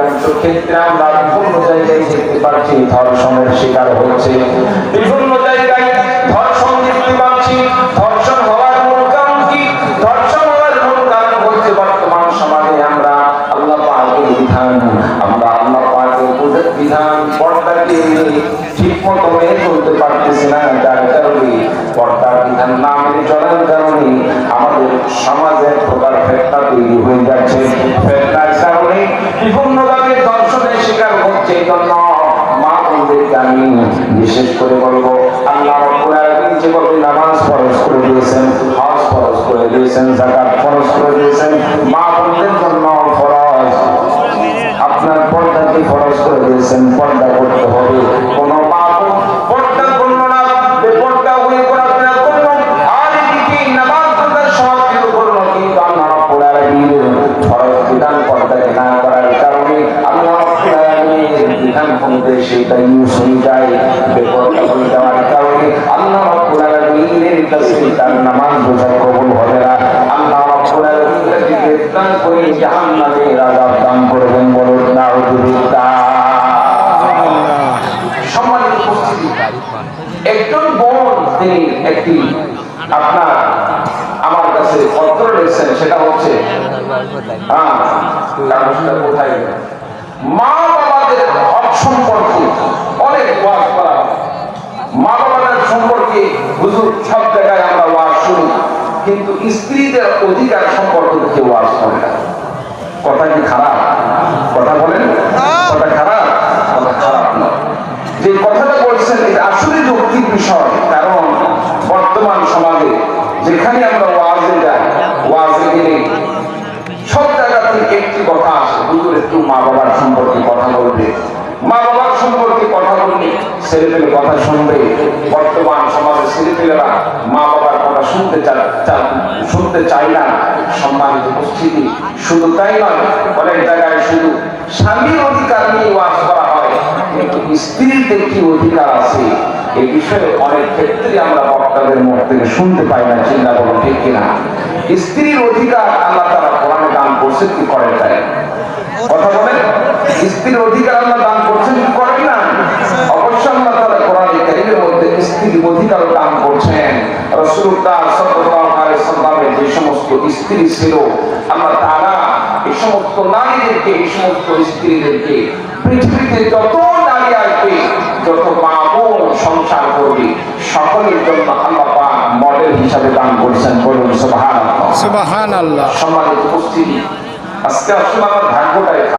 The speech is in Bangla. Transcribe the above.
কিন্তু ক্ষেত্রে আমরা বিভিন্ন জায়গায় দেখতে পাচ্ছি ধর্ষণের শিকার হচ্ছে, বিভিন্ন জায়গায় ধর্ষণ দেখতে পাচ্ছি। ধর্ষণ হওয়ার মূল কারণ কি? ধর্ষণ হওয়ার মূল কারণ হচ্ছে বর্তমান সমাজে আমরা আল্লাহ পাকের বিধান, আমরা আল্লাহ পাকের বিধান পর্দাকে ঠিক মতো মেনে চলতে পারতেছি না। যার কারণে পর্দার বিধান না মেনে চলার কারণে আমাদের সমাজে প্রকার ফেতনা তৈরি হয়ে যাচ্ছে। ফেতনার কারণে বিভিন্নভাবে ধর্ষণের শিকার হচ্ছে। এই জন্য মা বোনদেরকে আমি বিশেষ করে বলবো, আল্লাহ রাব্বুল আলামিন যে বলে নামাজ ফরজ করে দিয়েছেন, হজ ফরজ করে দিয়েছেন, যাকাত ফরজ করে দিয়েছেন, মা বোনদের জন্য ফরজ। আপনার পর্দাকে ফরজ করে দিয়েছেন, পর্দা করতে হবে। কোন মা বোন পর্দা করলো না, বেপর্দা হয়ে ঘোরাফেরা করলো, আর এদিকে নামাজ পড়তে সব কিছু করলো, কিন্তু আল্লাহ রাব্বুল আলামিন ফরজ বিধান পর্দাকে না করার কারণে আল্লাহ রাব্বুল আলামিনের বিধান কোনতে সেটা ইউজ হয়ে যায়। বেপর্দা হয়ে যাওয়ার কারণে আল্লাহ রাব্বুল আলামিনের কাছে তার নামাজ বোঝা কবুল হবে না। আল্লাহ রাব্বুল আলামিন তাকে গ্রেফতার করে জাহান্নামের আযাব দান করবেন। বলুন নাউযুবিল্লাহ। সম্মানিত উপস্থিতি, একজন বোন তিনি একটি আপনার আমার কাছে পত্র লিখছেন, সেটা হচ্ছে কোথায় মা বাবাদের হক সম্পর্কে অনেক ওয়াজ করা হয়। মা বাবাদের সম্পর্কে হুজুর সব জায়গায় আমরা ওয়াজ শুনি, কিন্তু স্ত্রীদের অধিকার সম্পর্কে কেউ ওয়াজ করে না। কথা কি খারাপ? কথা বলেন, কথা খারাপ? কথা খারাপ না। যে কথাটা বলছেন এটা আসলে যৌক্তিক বিষয়। কারণ বর্তমান সমাজে যেখানে আমরা ওয়াজে যাই, ওয়াজে গেলে সব জায়গা থেকে একটি কথা আসে, হুজুর একটু মা বাবার সম্পর্কে কথা বলবে। মা বাবার সম্পর্কে কথা বললে ছেলেপেলে কথা শুনবে। বর্তমান সমাজে ছেলেপেলেরা মা বাবার কথা শুনতে চায় না। সম্মানিত উপস্থিতি, শুধু তাই নয়, অনেক জায়গায় শুধু স্বামীর অধিকার নিয়ে ওয়াজ করা হয়, কিন্তু স্ত্রীদের কি অধিকার আছে এই বিষয়ে অনেক ক্ষেত্রে আমরা বক্তাদের মুখ থেকে শুনতে পাই না। চিন্তা করুন, ঠিক কিনা? স্ত্রীর অধিকার আল্লাহ তাআলা কোরআনে দান করছেন কি করেন নাই? কথা বলেন, স্ত্রীর অধিকার আল্লাহ দান করছেন কি করেন না? অবশ্যই আল্লাহ তাআলা কোরআনে কারীমের মধ্যে স্ত্রীর অধিকার দান করছেন। রাসূলুল্লাহ সাল্লাল্লাহু আলাইহি ওয়াসাল্লামের যে সমস্ত স্ত্রী ছিল, আল্লাহ তাআলা এই সমস্ত নারীদেরকে, এই সমস্ত স্ত্রীদেরকে পৃথিবীতে যত নারী আসবে, যত মা বোন সংসার করবে, সকলের জন্য আল্লাহ পাক মডেল হিসাবে দান করেছেন। বলুন সুবহানাল্লাহ। সুবহানাল্লাহ। সম্মানিত উপস্থিতি, আজকে আসলে আমার ভাগ্যটাই